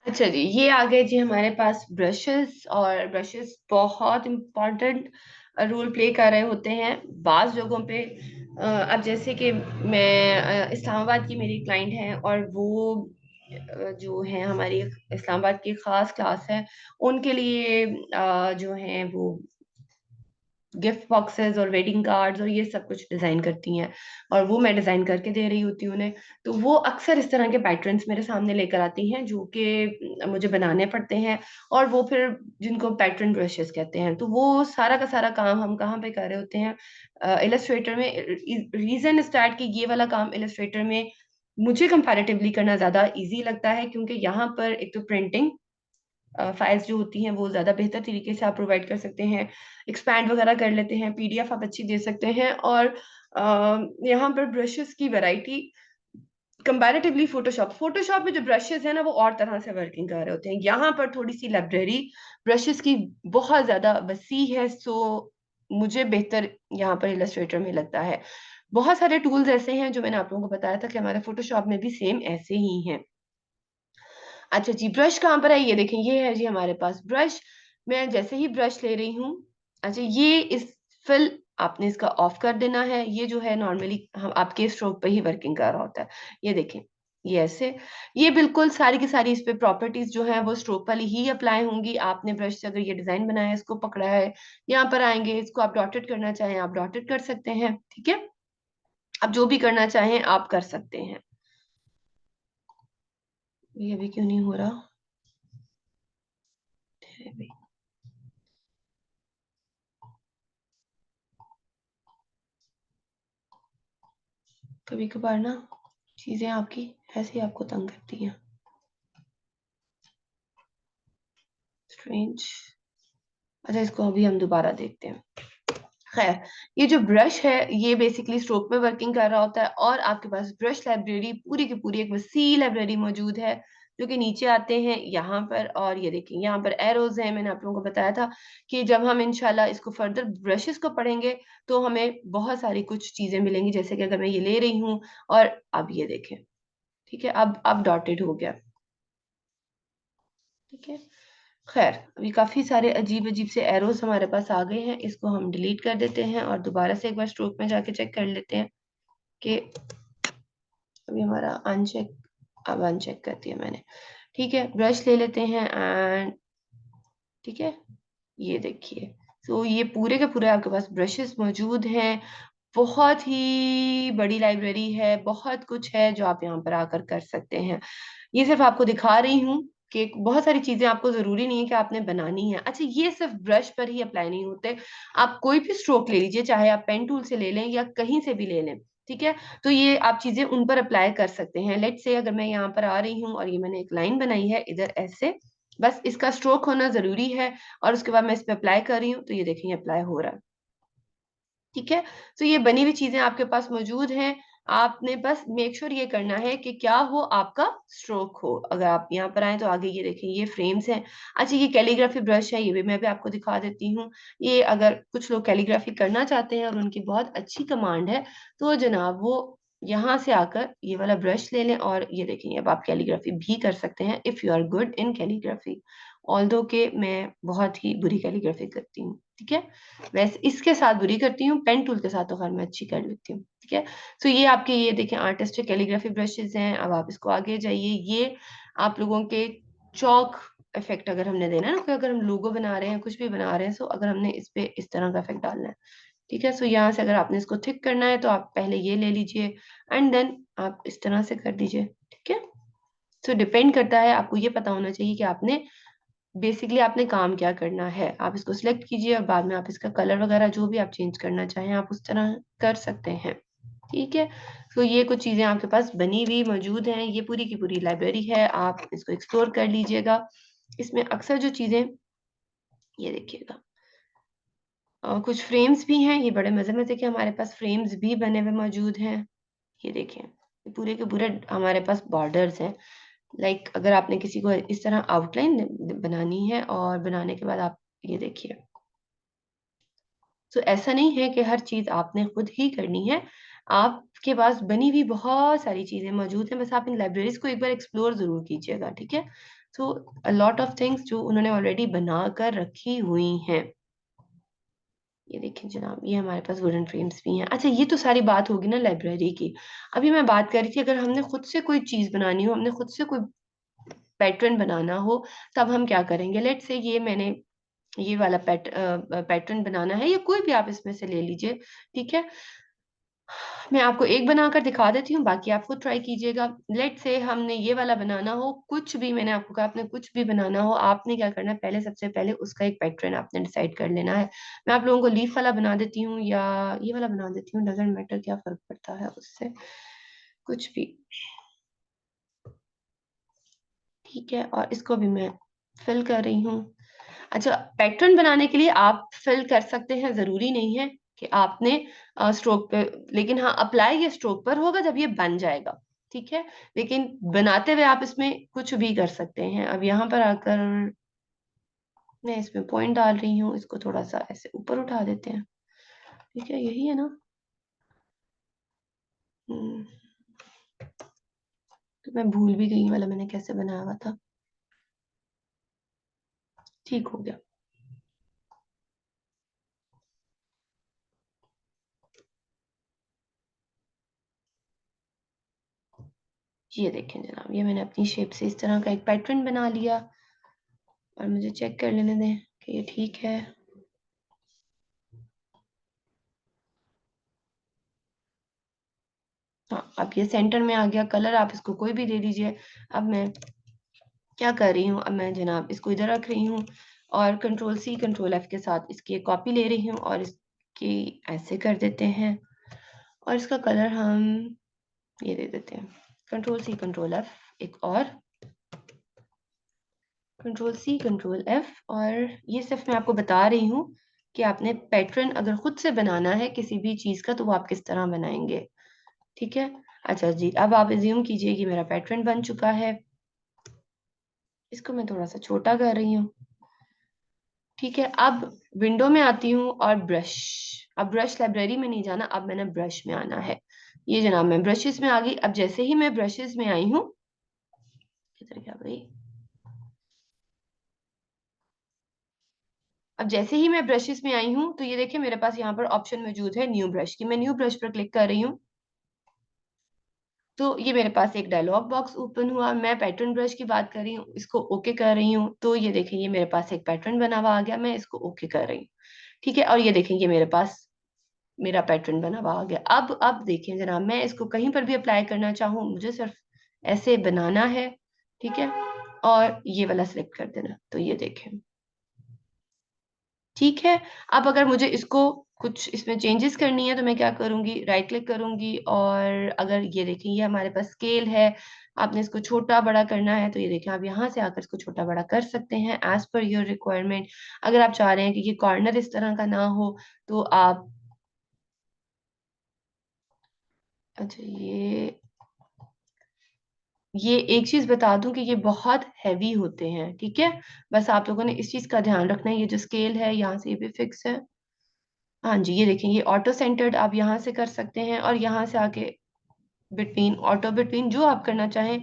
अच्छा जी, ये आ गए जी हमारे पास ब्रशेस। और ब्रशेस बहुत इम्पोर्टेंट रोल प्ले कर रहे होते हैं बाज़ जगहों पे। अब जैसे कि मैं इस्लामाबाद की मेरी क्लाइंट है, और वो जो है हमारी इस्लामाबाद की ख़ास क्लास है, उनके लिए जो है वो गिफ्ट बॉक्सेस और वेडिंग कार्ड्स और ये सब कुछ डिजाइन करती हैं, और वो मैं डिजाइन करके दे रही होती हूँ उन्हें। तो वो अक्सर इस तरह के पैटर्न्स मेरे सामने लेकर आती हैं जो कि मुझे बनाने पड़ते हैं, और वो फिर जिनको पैटर्न ब्रशेस कहते हैं, तो वो सारा का सारा काम हम कहाँ पे कर रहे होते हैं, इलस्ट्रेटर में। रीजन स्टार्ट कि ये वाला काम इलस्ट्रेटर में मुझे कंपैरेटिवली करना ज्यादा इजी लगता है, क्योंकि यहाँ पर एक तो प्रिंटिंग फाइल्स जो होती हैं वो ज़्यादा बेहतर तरीके से आप प्रोवाइड कर सकते हैं, एक्सपैंड वगैरह कर लेते हैं, पीडीएफ आप अच्छी दे सकते हैं। और यहाँ पर ब्रशेस की वैरायटी कंपैरेटिवली फोटोशॉप में जो ब्रशेस हैं ना वो और तरह से वर्किंग कर रहे होते हैं। यहाँ पर थोड़ी सी लाइब्रेरी ब्रशेस की बहुत ज़्यादा वसी है, सो मुझे बेहतर यहाँ पर इलस्ट्रेटर में लगता है। बहुत सारे टूल्स ऐसे हैं जो मैंने आप लोगों को बताया था कि हमारे फोटोशॉप में भी सेम ऐसे ही हैं। अच्छा जी, ब्रश कहाँ पर है? ये देखें, ये है जी हमारे पास ब्रश। मैं जैसे ही ब्रश ले रही हूँ, अच्छा ये इस फिल आपने इसका ऑफ कर देना है। ये जो है नॉर्मली हम आपके स्ट्रोक पे ही वर्किंग कर रहा होता है। ये देखें, ये ऐसे, ये बिल्कुल सारी की सारी इस पे प्रॉपर्टीज जो है वो स्ट्रोक वाली ही अप्लाई होंगी। आपने ब्रश से अगर ये डिजाइन बनाया है, इसको पकड़ा है, यहाँ पर आएंगे, इसको आप डॉटेड करना चाहें आप डॉटेड कर सकते हैं, ठीक है। आप जो भी करना चाहें आप कर सकते हैं। ये अभी क्यों नहीं हो रहा है भाई? कभी कभार ना चीजें आपकी ऐसे ही आपको तंग करती हैं। स्ट्रेंज। अच्छा, इसको अभी हम दोबारा देखते हैं। खैर, ये जो ब्रश है ये बेसिकली स्ट्रोक पे वर्किंग कर रहा होता है, और आपके पास ब्रश लाइब्रेरी पूरी की पूरी एक वसी लाइब्रेरी मौजूद है, जो कि नीचे आते हैं यहाँ पर। और ये देखिए यहाँ पर एरोज हैं। मैंने आप लोगों को बताया था कि जब हम इंशाल्लाह इसको फर्दर ब्रशेस को पढ़ेंगे तो हमें बहुत सारी कुछ चीजें मिलेंगी। जैसे कि अगर मैं ये ले रही हूँ, और अब ये देखें, ठीक है, अब डॉटेड हो गया, ठीक है। खैर, अभी काफी सारे अजीब अजीब से एरोस हमारे पास आ गए हैं, इसको हम डिलीट कर देते हैं और दोबारा से एक बार स्ट्रोक में जाके चेक कर लेते हैं कि अभी हमारा अनचेक, अब अनचेक कर दिया मैंने, ठीक है। ब्रश ले लेते हैं एंड, ठीक है, ये देखिए। तो ये पूरे के पूरे आपके पास ब्रशेस मौजूद हैं। बहुत ही बड़ी लाइब्रेरी है, बहुत कुछ है जो आप यहाँ पर आकर कर सकते हैं। ये सिर्फ आपको दिखा रही हूँ कि बहुत सारी चीजें आपको जरूरी नहीं है कि आपने बनानी है। अच्छा, ये सिर्फ ब्रश पर ही अप्लाई नहीं होते। आप कोई भी स्ट्रोक ले लीजिए, चाहे आप पेन टूल से ले लें या कहीं से भी ले लें, ठीक है। तो ये आप चीजें उन पर अप्लाई कर सकते हैं। लेट्स से अगर मैं यहाँ पर आ रही हूँ और ये मैंने एक लाइन बनाई है इधर ऐसे, बस इसका स्ट्रोक होना जरूरी है, और उसके बाद मैं इस पे अप्लाई कर रही हूँ तो ये देखें अप्लाई हो रहा है, ठीक है। तो ये बनी हुई चीजें आपके पास मौजूद हैं। आपने बस मेक श्योर ये करना है कि क्या हो, आपका स्ट्रोक हो। अगर आप यहाँ पर आए तो आगे ये देखें, ये फ्रेम्स हैं। अच्छा, ये कैलीग्राफी ब्रश है, ये भी मैं भी आपको दिखा देती हूँ। ये अगर कुछ लोग कैलीग्राफी करना चाहते हैं और उनकी बहुत अच्छी कमांड है, तो जनाब वो यहाँ से आकर ये वाला ब्रश ले लें, और ये देखें अब आप कैलीग्राफी भी कर सकते हैं if you are good in calligraphy. Although के मैं बहुत ही बुरी कैलीग्राफी करती हूँ, ठीक है। वैसे इसके साथ बुरी करती हूँ, पेन टूल के साथ तो खैर मैं अच्छी कर लेती हूँ, ठीक है। सो ये आपके, ये देखें, आर्टिस्टिक कैलीग्राफी ब्रशेस हैं। अब आप इसको आगे जाइए, ये आप लोगों के चौक इफेक्ट अगर हमने देना है ना, कोई अगर हम लोगो बना रहे हैं, कुछ भी बना रहे हैं, सो अगर हमने इस पे इस तरह का इफेक्ट डालना है, ठीक है। सो यहाँ से अगर आपने इसको थिक करना है तो आप पहले ये ले लीजिए एंड देन आप इस तरह से कर दीजिए, ठीक है। सो डिपेंड करता है, आपको ये पता होना चाहिए कि आपने बेसिकली आपने काम क्या करना है। आप इसको सिलेक्ट कीजिए और बाद में आप इसका कलर वगैरह जो भी आप चेंज करना चाहें आप उस तरह कर सकते हैं, ठीक है। तो ये कुछ चीजें आपके पास बनी हुई मौजूद हैं, ये पूरी की पूरी लाइब्रेरी है, आप इसको एक्सप्लोर कर लीजिएगा। इसमें अक्सर जो चीजें, ये देखिएगा, कुछ फ्रेम्स भी हैं। ये बड़े मजे मजे के हमारे पास फ्रेम्स भी बने हुए मौजूद हैं। ये देखें, ये पूरे के पूरे हमारे पास बॉर्डर्स हैं। लाइक अगर आपने किसी को इस तरह आउटलाइन बनानी है और बनाने के बाद आप ये देखिए, तो ऐसा नहीं है कि हर चीज आपने खुद ही करनी है। आपके पास बनी हुई बहुत सारी चीजें मौजूद हैं, बस आप इन लाइब्रेरीज को एक बार एक्सप्लोर जरूर कीजिएगा, ठीक है। सो अ लॉट ऑफ थिंग्स जो उन्होंने ऑलरेडी बना कर रखी हुई हैं। ये देखिए जनाब, ये हमारे पास वुडन फ्रेम्स भी हैं। अच्छा, ये तो सारी बात होगी ना लाइब्रेरी की। अभी मैं बात कर रही थी, अगर हमने खुद से कोई चीज बनानी हो, हमने खुद से कोई पैटर्न बनाना हो, तब हम क्या करेंगे। लेट्स से ये मैंने ये वाला पैटर्न बनाना है, या कोई भी आप इसमें से ले लीजिए, ठीक है। मैं आपको एक बनाकर दिखा देती हूँ, बाकी आप खुद ट्राई कीजिएगा। लेट से हमने ये वाला बनाना हो, कुछ भी, मैंने आपको कहा आपने कुछ भी बनाना हो, आपने क्या करना है, पहले सबसे पहले उसका एक पैटर्न आपने डिसाइड कर लेना है। मैं आप लोगों को लीफ वाला बना देती हूँ या ये वाला बना देती हूँ, डजेंट मैटर, क्या फर्क पड़ता है उससे, कुछ भी, ठीक है। और इसको भी मैं फिल कर रही हूँ। अच्छा, पैटर्न बनाने के लिए आप फिल कर सकते हैं, जरूरी नहीं है कि आपने स्ट्रोक पे, लेकिन हाँ अप्लाई ये स्ट्रोक पर होगा जब ये बन जाएगा, ठीक है। लेकिन बनाते हुए आप इसमें कुछ भी कर सकते हैं। अब यहाँ पर आकर मैं इसमें पॉइंट डाल रही हूँ, इसको थोड़ा सा ऐसे ऊपर उठा देते हैं, ठीक है, यही है ना। हम्म, तो मैं भूल भी गई वाला मैंने कैसे बनाया हुआ था, ठीक हो गया। ये देखें जनाब, ये मैंने अपनी शेप से इस तरह का एक पैटर्न बना लिया, और मुझे चेक कर लेने दें कि ये ठीक है। हाँ, अब ये सेंटर में आ गया। कलर आप इसको कोई भी दे दीजिए। अब मैं क्या कर रही हूँ, अब मैं जनाब इसको इधर रख रही हूँ, और कंट्रोल C कंट्रोल F के साथ इसकी एक कॉपी ले रही हूँ, और इसकी ऐसे कर देते हैं, और इसका कलर हम ये दे देते हैं, कंट्रोल C कंट्रोल F, एक और कंट्रोल C कंट्रोल F। और ये सिर्फ मैं आपको बता रही हूँ कि आपने पैटर्न अगर खुद से बनाना है किसी भी चीज का, तो वो आप किस तरह बनाएंगे, ठीक है। अच्छा जी, अब आप एज्यूम कीजिए कि मेरा पैटर्न बन चुका है। इसको मैं थोड़ा सा छोटा कर रही हूँ, ठीक है। अब विंडो में आती हूँ, और ब्रश, अब ब्रश लाइब्रेरी में नहीं जाना, अब मैंने ब्रश में आना है। ये जनाब मैं ब्रशेस में आ गई। अब जैसे ही मैं ब्रशेस में आई हूँ, किधर गया भाई, अब जैसे ही मैं ब्रशेस में आई हूँ, तो ये देखिए मेरे पास यहाँ पर ऑप्शन मौजूद है न्यू ब्रश की। मैं न्यू ब्रश पर क्लिक कर रही हूँ, तो ये मेरे पास एक डायलॉग बॉक्स ओपन हुआ। मैं पैटर्न ब्रश की बात कर रही हूँ, इसको ओके कर रही हूँ, तो ये देखें ये मेरे पास एक पैटर्न बना हुआ आ गया, मैं इसको ओके कर रही हूँ, ठीक है। और ये देखें ये मेरे पास मेरा पैटर्न बना हुआ आ गया। अब देखें जनाब, मैं इसको कहीं पर भी अप्लाई करना चाहूँ, मुझे सिर्फ ऐसे बनाना है, ठीक है, और ये वाला सिलेक्ट कर देना, तो ये देखें, ठीक है। अब अगर मुझे इसको कुछ इसमें चेंजेस करनी है, तो मैं क्या करूंगी, राइट क्लिक करूंगी, और अगर ये देखें ये हमारे पास स्केल है, आपने इसको छोटा बड़ा करना है, तो ये देखें आप यहाँ से आकर इसको छोटा बड़ा कर सकते हैं एज पर योर रिक्वायरमेंट। अगर आप चाह रहे हैं कि ये कॉर्नर इस तरह का ना हो, तो आप, अच्छा ये एक चीज बता दूं कि ये बहुत हैवी होते हैं, ठीक है। बस आप लोगों ने इस चीज का ध्यान रखना है। ये जो स्केल है यहाँ से ये भी फिक्स है। हाँ जी, ये देखें ये ऑटो सेंटर्ड आप यहाँ से कर सकते हैं, और यहाँ से आके बिटवीन, ऑटो बिटवीन, जो आप करना चाहें,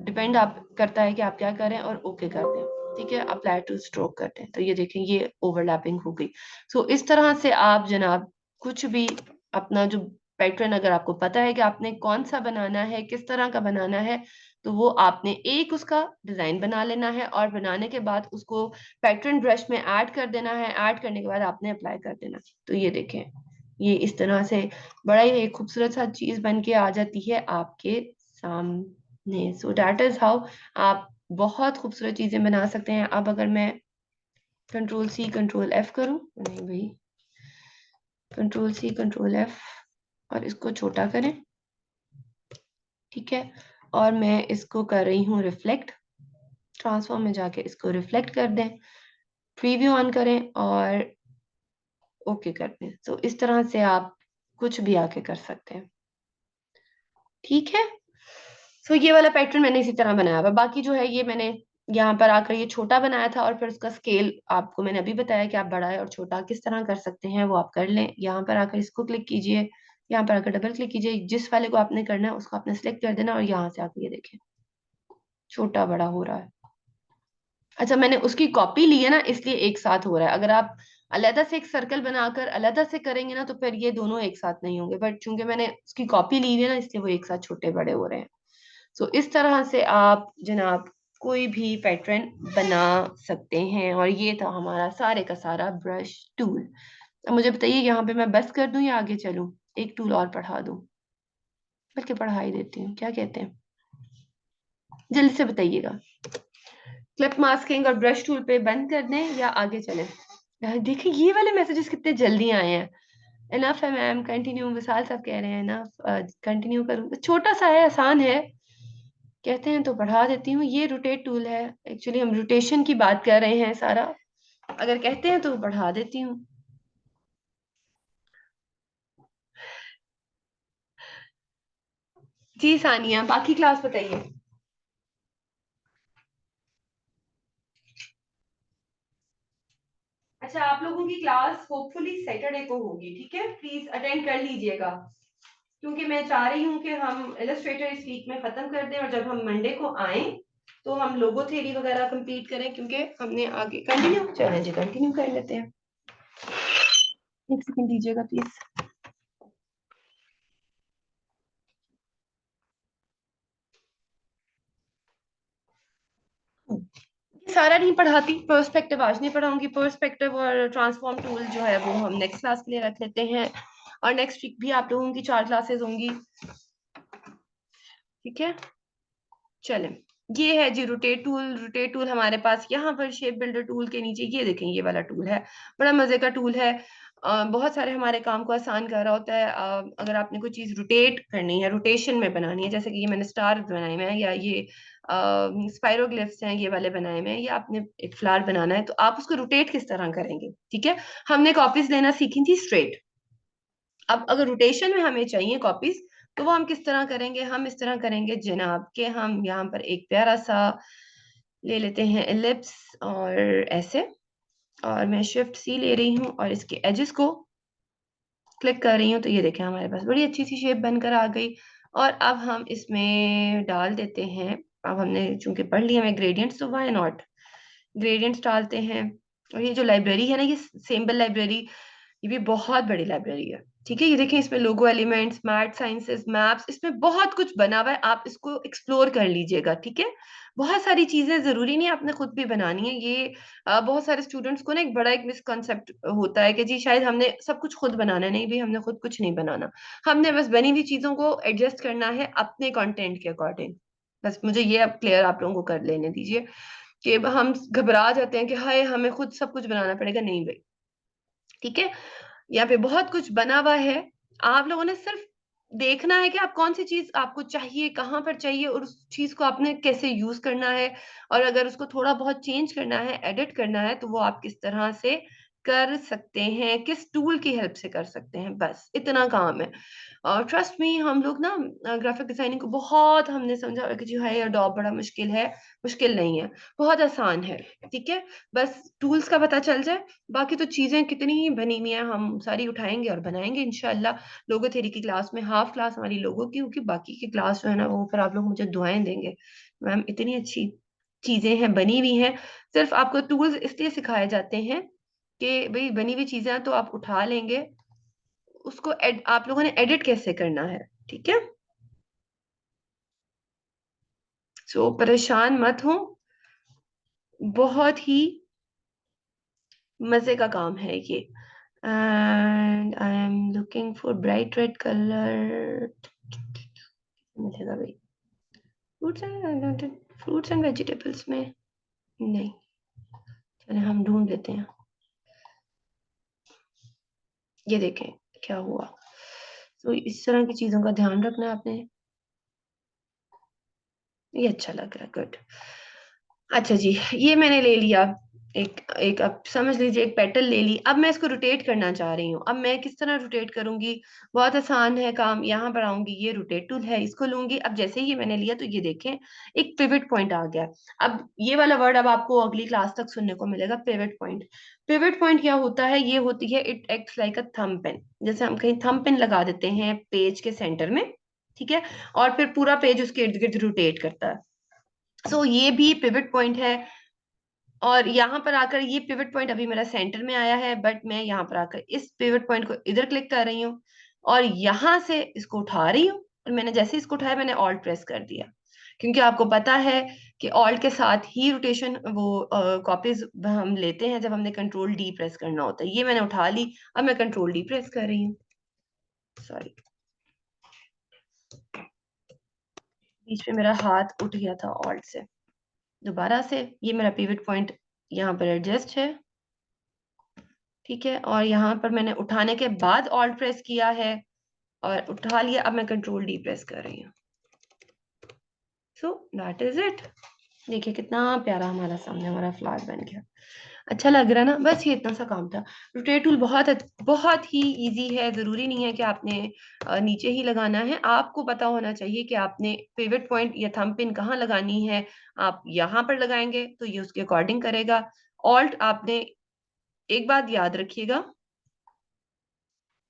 डिपेंड आप करता है कि आप क्या करें, और ओके कर दें, ठीक है। अप्लाई टू स्ट्रोक करते हैं, तो ये देखें ये ओवरलैपिंग हो गई। सो इस तरह से आप जनाब कुछ भी अपना जो पैटर्न, अगर आपको पता है कि आपने कौन सा बनाना है, किस तरह का बनाना है, तो वो आपने एक उसका डिजाइन बना लेना है, और बनाने के बाद उसको पैटर्न ब्रश में ऐड कर देना है। ऐड करने के बाद आपने अप्लाई कर देना। तो ये देखें ये इस तरह से बड़ा ही एक खूबसूरत सा चीज बन के आ जाती है आपके सामने। सो दैट इज हाउ आप बहुत खूबसूरत चीजें बना सकते हैं। अब अगर मैं कंट्रोल C कंट्रोल F करूं, नहीं भाई, कंट्रोल C कंट्रोल F, और इसको छोटा करें, ठीक है। और मैं इसको कर रही हूँ रिफ्लेक्ट, ट्रांसफॉर्म में जाके इसको रिफ्लेक्ट कर दें, प्रीव्यू ऑन करें, और ओके कर दें। तो इस तरह से आप कुछ भी आके कर सकते हैं, ठीक है। सो ये वाला पैटर्न मैंने इसी तरह बनाया हुआ। बाकी जो है ये मैंने यहाँ पर आकर ये छोटा बनाया था, और फिर उसका स्केल आपको मैंने अभी बताया कि आप बड़ा है और छोटा किस तरह कर सकते हैं, वो आप कर लें। यहाँ पर आकर इसको क्लिक कीजिए, यहाँ पर आकर डबल क्लिक कीजिए, जिस वाले को आपने करना है उसको आपने सिलेक्ट कर देना और यहाँ से आकर ये देखिए छोटा बड़ा हो रहा है। अच्छा, मैंने उसकी कॉपी ली है ना, इसलिए एक साथ हो रहा है। अगर आप अलग से एक सर्कल बनाकर अलग से करेंगे ना तो फिर ये दोनों एक साथ नहीं होंगे, बट चूंकि मैंने उसकी कॉपी ली हुई है ना इसलिए वो एक साथ छोटे बड़े हो रहे हैं। सो इस तरह से आप जनाब कोई भी पैटर्न बना सकते हैं। और ये था हमारा सारे का सारा ब्रश टूल। अब मुझे बताइए यहाँ पे मैं बस कर दूं या आगे चलूं, एक टूल और पढ़ा दूं? बल्कि पढ़ा ही देती हूँ, क्या कहते हैं, जल्दी से बताइएगा। क्लिप मास्किंग और ब्रश टूल पे बंद कर दें या आगे चलें? देखिए ये वाले मैसेजेस कितने जल्दी आए हैं। इनफ है मैम, कंटिन्यू, विशाल साहब कह रहे हैं इनफ, कंटिन्यू करूँ? छोटा सा है, आसान है कहते हैं तो बढ़ा देती हूँ। ये रोटेट टूल है, एक्चुअली हम रोटेशन की बात कर रहे हैं सारा, अगर कहते हैं तो बढ़ा देती हूँ। जी सानिया, बाकी क्लास बताइए। अच्छा, आप लोगों की क्लास होपफुली सैटरडे को होगी, ठीक है, प्लीज अटेंड कर लीजिएगा, क्योंकि मैं चाह रही हूँ कि हम इलस्ट्रेटर इस वीक में खत्म कर दें और जब हम मंडे को आए तो हम लोगो थ्योरी वगैरह कंप्लीट करें, क्योंकि हमने आगे कंटिन्यू, चलें जी कंटिन्यू कर लेते हैं। एक सेकंड दीजिएगा प्लीज। सारा नहीं पढ़ाती, पर्सपेक्टिव आज नहीं पढ़ाऊंगी, पर्सपेक्टिव और ट्रांसफॉर्म टूल जो है वो हम नेक्स्ट क्लास के लिए रख लेते हैं। और नेक्स्ट वीक भी आप लोगों की 4 क्लासेस होंगी, ठीक है। चलें, ये है जी रोटेट टूल। रोटेट टूल हमारे पास यहाँ पर शेप बिल्डर टूल के नीचे ये देखें, ये वाला टूल है, बड़ा मजे का टूल है। बहुत सारे हमारे काम को आसान कर रहा होता है। अगर आपने कोई चीज रोटेट करनी है, रोटेशन में बनानी है, जैसे कि ये मैंने स्टार बनाए हुए हैं या ये स्पाइरोग्लिफ्स हैं ये वाले बनाए हुए हैं, या आपने एक फ्लावर बनाना है तो आप उसको रोटेट किस तरह करेंगे, ठीक है। हमने कॉपीज लेना सीखी थी स्ट्रेट। अब अगर रोटेशन में हमें चाहिए कॉपीज तो वो हम किस तरह करेंगे, हम इस तरह करेंगे जनाब के हम यहाँ पर एक प्यारा सा ले लेते हैं एलिप्स और ऐसे, और मैं शिफ्ट सी ले रही हूँ और इसके एजेस को क्लिक कर रही हूँ तो ये देखें हमारे पास बड़ी अच्छी सी शेप बनकर आ गई। और अब हम इसमें डाल देते हैं, अब हमने चूंकि पढ़ लिया हमें ग्रेडियंट्स तो वाई नॉट ग्रेडियंट्स डालते हैं। और ये जो लाइब्रेरी है ना, ये सिंबल लाइब्रेरी, ये भी बहुत बड़ी लाइब्रेरी है, ठीक है। ये देखें इसमें लोगो एलिमेंट्स, मैथ साइंसेस, मैप्स, इसमें बहुत कुछ बना हुआ है, आप इसको एक्सप्लोर कर लीजिएगा, ठीक है। बहुत सारी चीजें जरूरी नहीं आपने खुद भी बनानी है। ये बहुत सारे स्टूडेंट्स को ना एक बड़ा एक मिसकॉन्सेप्ट होता है कि जी शायद हमने सब कुछ खुद बनाना है, नहीं भी, हमने खुद कुछ नहीं बनाना। हमने बस बनी हुई चीजों को एडजस्ट करना है अपने कंटेंट के अकॉर्डिंग। बस मुझे ये अब क्लियर आप लोगों को कर लेने दीजिए कि हम घबरा जाते हैं कि हाय हमें खुद सब कुछ बनाना पड़ेगा, नहीं भाई, ठीक है। यहाँ पे बहुत कुछ बना हुआ है, आप लोगों ने सिर्फ देखना है कि आप कौन सी चीज आपको चाहिए, कहाँ पर चाहिए, और उस चीज को आपने कैसे यूज करना है। और अगर उसको थोड़ा बहुत चेंज करना है, एडिट करना है, तो वो आप किस तरह से कर सकते हैं, किस टूल की हेल्प से कर सकते हैं, बस इतना काम है। और ट्रस्ट मी, हम लोग ना ग्राफिक डिजाइनिंग को बहुत हमने समझा कि जी हाय अडोब बड़ा मुश्किल है, मुश्किल नहीं है, बहुत आसान है, ठीक है। बस टूल्स का पता चल जाए, बाकी तो चीजें कितनी ही बनी हुई हैं, हम सारी उठाएंगे और बनाएंगे इंशाल्लाह। लोगो थ्योरी की क्लास में हाफ क्लास हमारी लोगों की होगी, बाकी की क्लास जो है ना वो फिर आप लोग मुझे दुआएं देंगे, मैम इतनी अच्छी चीजें हैं बनी हुई हैं। सिर्फ आपको टूल्स इसलिए सिखाए जाते हैं कि भाई बनी हुई चीजें तो आप उठा लेंगे, उसको आप लोगों ने एडिट कैसे करना है, ठीक है। सो परेशान मत हो, बहुत ही मजे का काम है ये। And I am looking for bright red colour, मिलेगा भाई? फ्रूट्स एंड वेजिटेबल्स में नहीं, चले हम ढूंढ लेते हैं। ये देखें क्या हुआ। तो इस तरह की चीजों का ध्यान रखना है आपने। ये अच्छा लग रहा है, गुड। अच्छा जी, ये मैंने ले लिया एक एक अब समझ लीजिए एक पेटल ले ली। अब मैं इसको रोटेट करना चाह रही हूँ। अब मैं किस तरह रोटेट करूंगी? बहुत आसान है काम। यहाँ पर आऊंगी, ये रोटेट टूल है, इसको लूंगी। अब जैसे ही मैंने लिया तो ये देखें एक पिवट पॉइंट आ गया। अब ये वाला वर्ड अब आपको अगली क्लास तक सुनने को मिलेगा, पिवट पॉइंट। पिवट पॉइंट क्या होता है? ये होती है, it acts like a thumb pen. जैसे हम कहीं थंब पेन लगा देते हैं पेज के सेंटर में, ठीक है, और फिर पूरा पेज उसके इर्द गिर्द रोटेट करता है। सो ये भी पिवट पॉइंट है। और यहाँ पर आकर ये पिवट पॉइंट अभी मेरा सेंटर में आया है, बट मैं यहाँ पर आकर इस पिवट पॉइंट को इधर क्लिक कर रही हूँ और यहाँ से इसको उठा रही हूँ। और मैंने जैसे ही इसको उठाया मैंने ऑल्ट प्रेस कर दिया, क्योंकि आपको पता है कि ऑल्ट के साथ ही रोटेशन वो कॉपीज हम लेते हैं जब हमने कंट्रोल डी प्रेस करना होता है। ये मैंने उठा ली, अब मैं कंट्रोल डी प्रेस कर रही हूँ। सॉरी, बीच में मेरा हाथ उठ गया था ऑल्ट से। दोबारा से ये मेरा पिवट पॉइंट यहाँ पर एडजस्ट है, ठीक है, और यहाँ पर मैंने उठाने के बाद ऑल्ट प्रेस किया है और उठा लिया। अब मैं कंट्रोल डी प्रेस कर रही हूँ। So that is it. देखिए कितना प्यारा हमारा सामने हमारा फ्लावर बन गया। अच्छा लग रहा है ना? बस ये इतना सा काम था। रोटेट टूल बहुत ही इजी है। जरूरी नहीं है कि आपने नीचे ही लगाना है। आपको पता होना चाहिए कि आपने पिवट पॉइंट या थंब पिन कहाँ लगानी है। आप यहाँ पर लगाएंगे तो ये उसके अकॉर्डिंग करेगा। ऑल्ट आपने एक बात याद रखिएगा,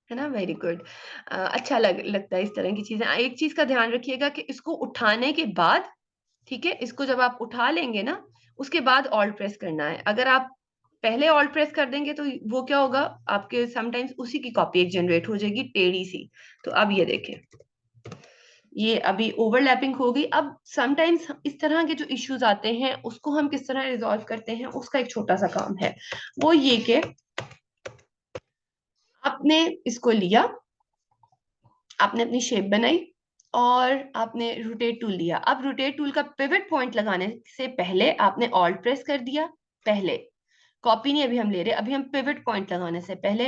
है ना? Very good. अच्छा लगता है इस तरह की चीजें। एक चीज का ध्यान रखिएगा कि इसको उठाने के बाद, ठीक है, इसको जब आप उठा लेंगे ना उसके बाद ऑल्ट प्रेस करना है। अगर आप पहले ऑल्ट प्रेस कर देंगे तो वो क्या होगा, आपके समटाइम्स उसी की कॉपी एक जनरेट हो जाएगी टेढ़ी सी। तो अब ये देखें, ये अभी ओवरलैपिंग हो गई। अब समटाइम्स इस तरह के जो इश्यूज आते हैं उसको हम किस तरह रिजॉल्व करते हैं, उसका एक छोटा सा काम है। वो ये कि आपने इसको लिया, आपने अपनी शेप बनाई और आपने रोटेट टूल लिया। अब रोटेट टूल का पिवट पॉइंट लगाने से पहले आपने ऑल्ट प्रेस कर दिया। पहले कॉपी नहीं अभी हम ले रहे, अभी हम पिवट पॉइंट लगाने से पहले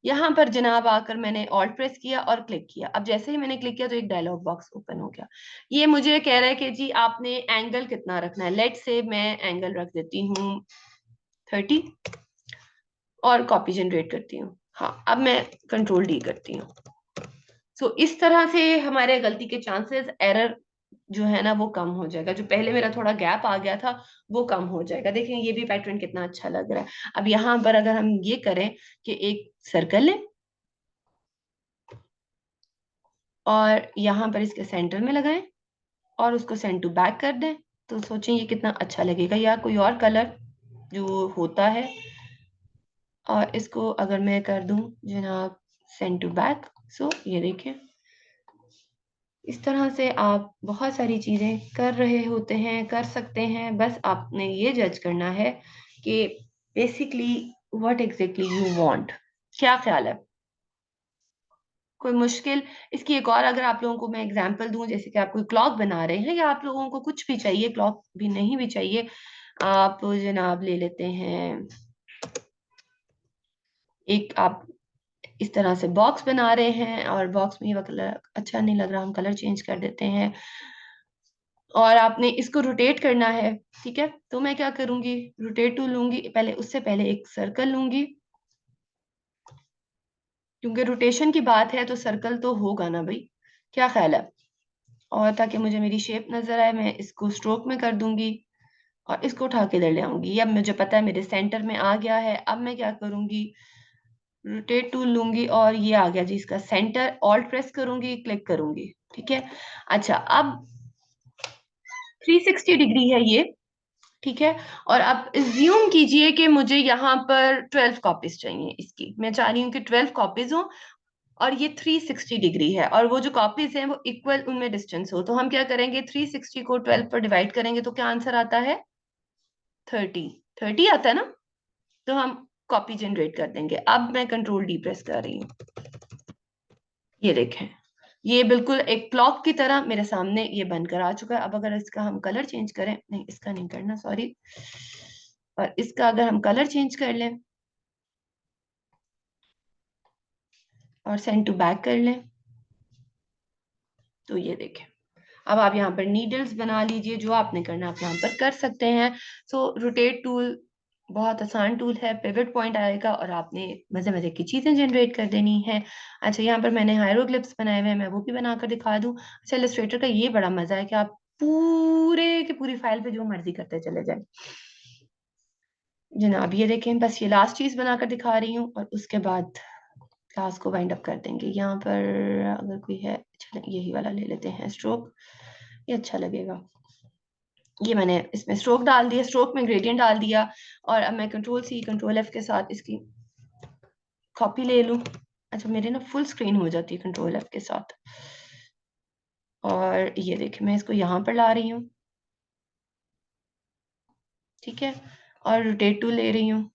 यहाँ पर जनाब आकर मैंने ऑल्ट प्रेस किया और क्लिक किया। अब जैसे ही मैंने क्लिक किया तो एक डायलॉग बॉक्स ओपन हो गया। ये मुझे कह रहा है कि जी आपने एंगल कितना रखना है। लेट से मैं एंगल रख देती हूँ 30 और कॉपी जनरेट करती हूँ। हाँ, अब मैं कंट्रोल डी करती हूँ। सो इस तरह से हमारे गलती के चांसेस, एरर जो है ना वो कम हो जाएगा। जो पहले मेरा थोड़ा गैप आ गया था वो कम हो जाएगा। देखें ये भी पैटर्न कितना अच्छा लग रहा है। अब यहाँ पर अगर हम ये करें कि एक सर्कल लें और यहाँ पर इसके सेंटर में लगाएं और उसको सेंड टू बैक कर दें, तो सोचें ये कितना अच्छा लगेगा। या कोई और कलर जो होता है, और इसको अगर मैं कर दूं जनाब सेंड टू बैक, सो ये देखें इस तरह से आप बहुत सारी चीजें कर रहे होते हैं, कर सकते हैं। बस आपने ये जज करना है कि basically what exactly you want. क्या ख्याल है? कोई मुश्किल? इसकी एक और अगर आप लोगों को मैं एग्जांपल दूं, जैसे कि आप कोई क्लॉक बना रहे हैं या आप लोगों को कुछ भी चाहिए, क्लॉक भी नहीं भी चाहिए, आप जनाब ले लेते हैं एक, आप इस तरह से बॉक्स बना रहे हैं और बॉक्स में ये कलर अच्छा नहीं लग रहा, हम कलर चेंज कर देते हैं और आपने इसको रोटेट करना है, ठीक है। तो मैं क्या करूंगी, रोटेट टूल लूंगी, पहले उससे पहले एक सर्कल लूंगी, क्योंकि रोटेशन की बात है तो सर्कल तो होगा ना भाई। क्या ख्याल है? और ताकि मुझे मेरी शेप नजर आए मैं इसको स्ट्रोक में कर दूंगी और इसको उठा के इधर ले आऊंगी। ये अब मुझे पता है मेरे सेंटर में आ गया है। अब मैं क्या करूंगी, रोटेट टूल लूंगी और ये आ गया जी इसका सेंटर, ऑल्ट प्रेस करूंगी, क्लिक करूंगी, ठीक है। अच्छा, अब 360 डिग्री है ये, ठीक है। और अब ज्यूम कीजिए कि मुझे यहाँ पर 12 कॉपीज चाहिए इसकी। मैं चाह रही हूँ कि 12 कॉपीज हो और ये 360 डिग्री है और वो जो कॉपीज हैं वो इक्वल उनमें डिस्टेंस हो। तो हम क्या करेंगे, 360 को 12 पर डिवाइड करेंगे तो क्या आंसर आता है? 30। 30 आता है ना? तो हम कॉपी जनरेट कर देंगे। अब मैं कंट्रोल डी प्रेस कर रही हूँ, ये देखें ये बिल्कुल एक क्लॉक की तरह मेरे सामने ये बनकर आ चुका है। अब अगर इसका हम कलर चेंज करें, नहीं इसका नहीं करना, सॉरी, और इसका अगर हम कलर चेंज कर लें और सेंड टू बैक कर लें तो ये देखें। अब आप यहाँ पर नीडल्स बना लीजिए, जो आपने करना आप यहाँ पर कर सकते हैं। सो रोटेट टूल बहुत आसान टूल है, पिवट पॉइंट आएगा और आपने मजे मजे की चीजें जनरेट कर देनी है। अच्छा, यहाँ पर मैंने हायरोग्लिफ्स बनाए हुए हैं, मैं वो भी बनाकर दिखा दूं। अच्छा, इलस्ट्रेटर का ये बड़ा मजा है कि आप पूरे की पूरी फाइल पे जो मर्जी करते चले जाए। जनाब ये देखें, बस ये लास्ट चीज बनाकर दिखा रही हूँ और उसके बाद क्लास को वाइंड अप कर देंगे। यहाँ पर अगर कोई है, चलो यही वाला ले लेते हैं, स्ट्रोक, ये अच्छा लगेगा। ये मैंने इसमें स्ट्रोक डाल दिया, स्ट्रोक में ग्रेडियंट डाल दिया, और अब मैं कंट्रोल सी कंट्रोल एफ के साथ इसकी कॉपी ले लूं। अच्छा, मेरे ना फुल स्क्रीन हो जाती है कंट्रोल एफ के साथ। और ये देखिए, मैं इसको यहाँ पर ला रही हूँ, ठीक है, और रोटेट टूल ले रही हूँ।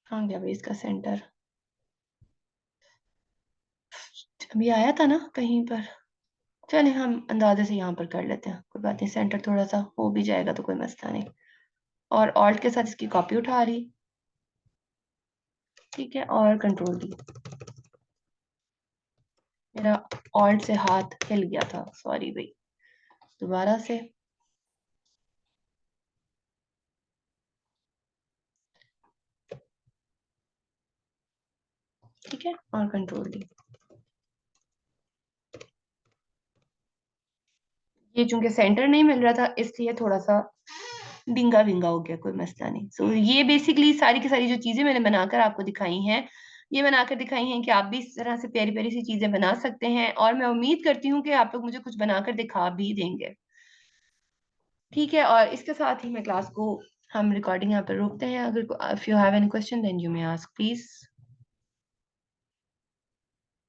कहाँ गया भाई इसका सेंटर? अभी आया था ना कहीं पर। चले हम अंदाजे से यहाँ पर कर लेते हैं, कोई बात नहीं, सेंटर थोड़ा सा हो भी जाएगा तो कोई मसला नहीं। और ऑल्ट के साथ इसकी कॉपी उठा ली, ठीक है, और कंट्रोल दी। मेरा ऑल्ट से हाथ हिल गया था, सॉरी भाई, दोबारा से। ठीक है, और कंट्रोल दी। ये चूंकि सेंटर नहीं मिल रहा था इसलिए थोड़ा सा डिंगा विंगा हो गया, कोई मसला नहीं। सो ये बेसिकली सारी की सारी जो चीजें मैंने बनाकर आपको दिखाई हैं, ये बनाकर दिखाई हैं कि आप भी इस तरह से प्यारी प्यारी सी चीजें बना सकते हैं, और मैं उम्मीद करती हूँ कि आप लोग मुझे कुछ बनाकर दिखा भी देंगे। ठीक है, और इसके साथ ही मैं क्लास को, हम रिकॉर्डिंग यहाँ पर रोकते हैं। अगर if you have any question then you may ask please.